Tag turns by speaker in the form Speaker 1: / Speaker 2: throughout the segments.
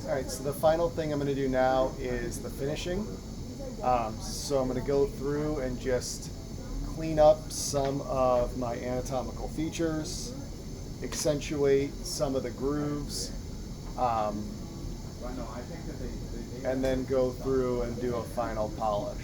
Speaker 1: All right, so the final thing I'm going to do now is the finishing. So I'm going to go through and just clean up some of my anatomical features, accentuate some of the grooves, and then go through and do a final polish.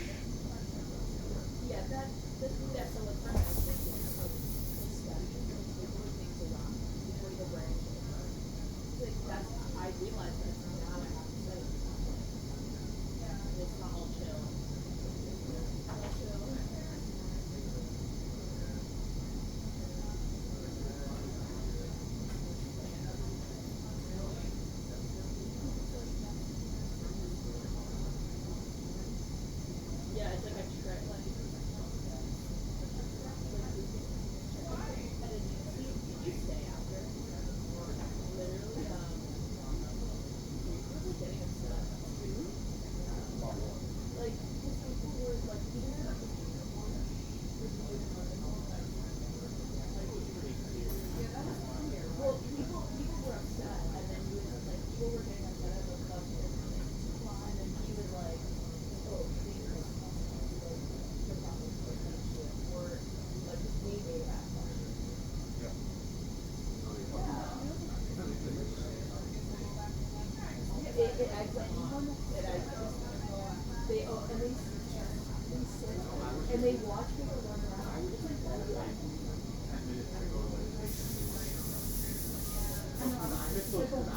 Speaker 2: And they watch people run around.
Speaker 3: I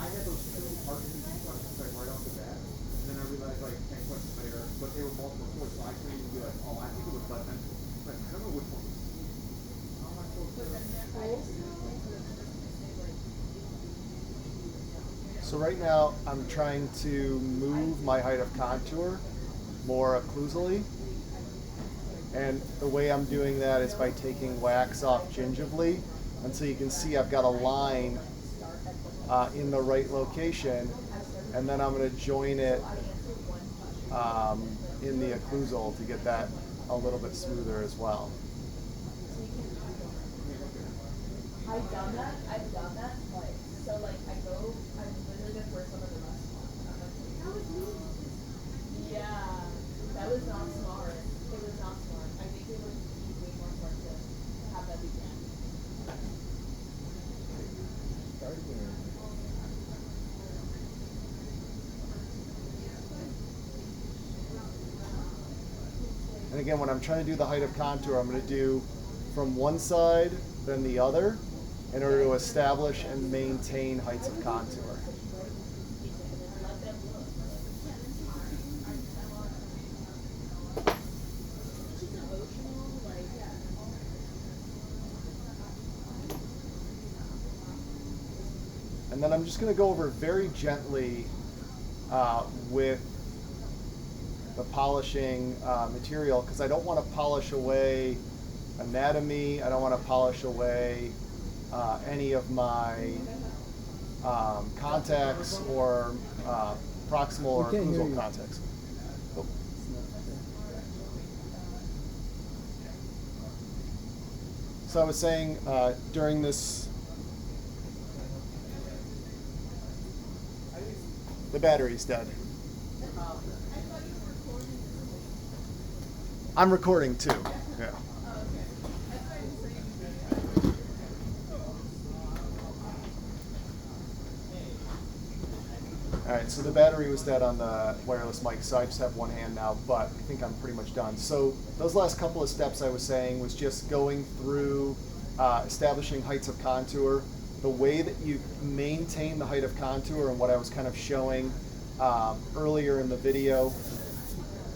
Speaker 3: had those two Parkinson's questions like right off the bat, and then I realized like 10 questions later, but they were multiple choice, so I couldn't even be like, oh, I think it was left mental. Like, I don't know which one was C. How am I supposed to?
Speaker 1: So right now I'm trying to move my height of contour more occlusally. And the way I'm doing that is by taking wax off gingivally. And so you can see I've got a line in the right location. And then I'm going to join it in the occlusal to get that a little bit smoother as well.
Speaker 2: I've done that twice. So like I'm literally good for some of the restaurants. That was me. Yeah, that was not smart. It was not smart. I think it would be way more smart to have that begin.
Speaker 1: And again, when I'm trying to do the height of contour, I'm going to do from one side, then the other, in order to establish and maintain heights of contour. And then I'm just going to go over very gently with the polishing material, because I don't want to polish away anatomy. I don't want to polish away any of my contacts or proximal or occlusal contacts. Oh. So I was saying during this, the battery's dead. I'm recording too. Yeah. All right, so the battery was dead on the wireless mic, so I just have one hand now, but I think I'm pretty much done. So those last couple of steps I was saying was just going through establishing heights of contour, the way that you maintain the height of contour, and what I was kind of showing earlier in the video,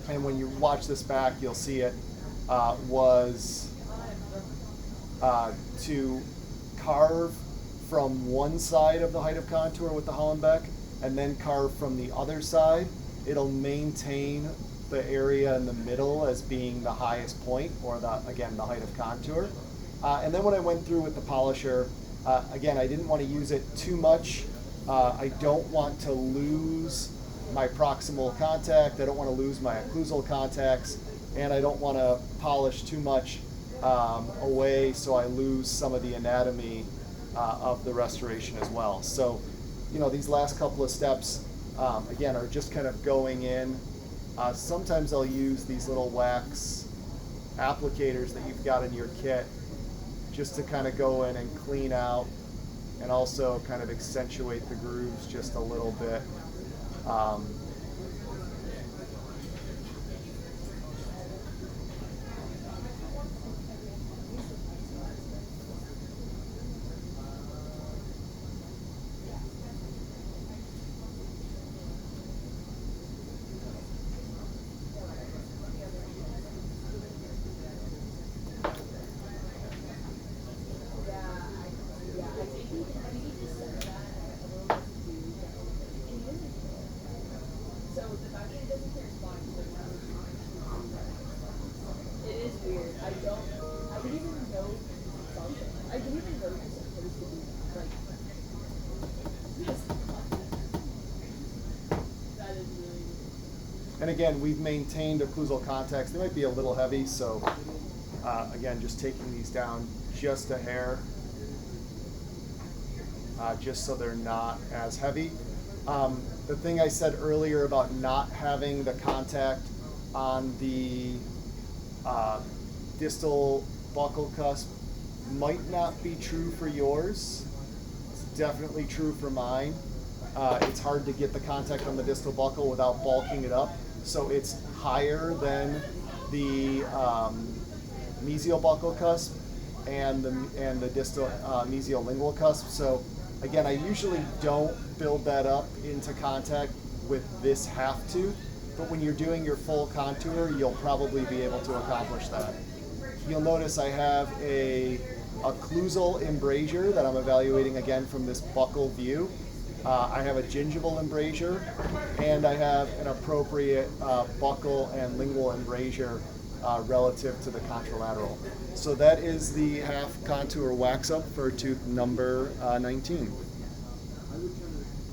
Speaker 1: and when you watch this back, you'll see it, was to carve from one side of the height of contour with the Hollenbeck, and then carve from the other side. It'll maintain the area in the middle as being the highest point, or again, the height of contour. And then when I went through with the polisher, again, I didn't want to use it too much. I don't want to lose my proximal contact. I don't want to lose my occlusal contacts, and I don't want to polish too much away so I lose some of the anatomy of the restoration as well. So, you know, these last couple of steps, again, are just kind of going in. Sometimes I'll use these little wax applicators that you've got in your kit just to kind of go in and clean out and also kind of accentuate the grooves just a little bit. And again, we've maintained occlusal contacts. They might be a little heavy, so again, just taking these down just a hair, just so they're not as heavy. The thing I said earlier about not having the contact on the distal buccal cusp might not be true for yours. It's definitely true for mine. It's hard to get the contact on the distal buccal without bulking it up. So it's higher than the mesial buccal cusp and the distal mesial lingual cusp. So again, I usually don't build that up into contact with this half tooth, but when you're doing your full contour, you'll probably be able to accomplish that. You'll notice I have a occlusal embrasure that I'm evaluating again from this buccal view. I have a gingival embrasure, and I have an appropriate buccal and lingual embrasure relative to the contralateral. So that is the half contour wax up for tooth number 19.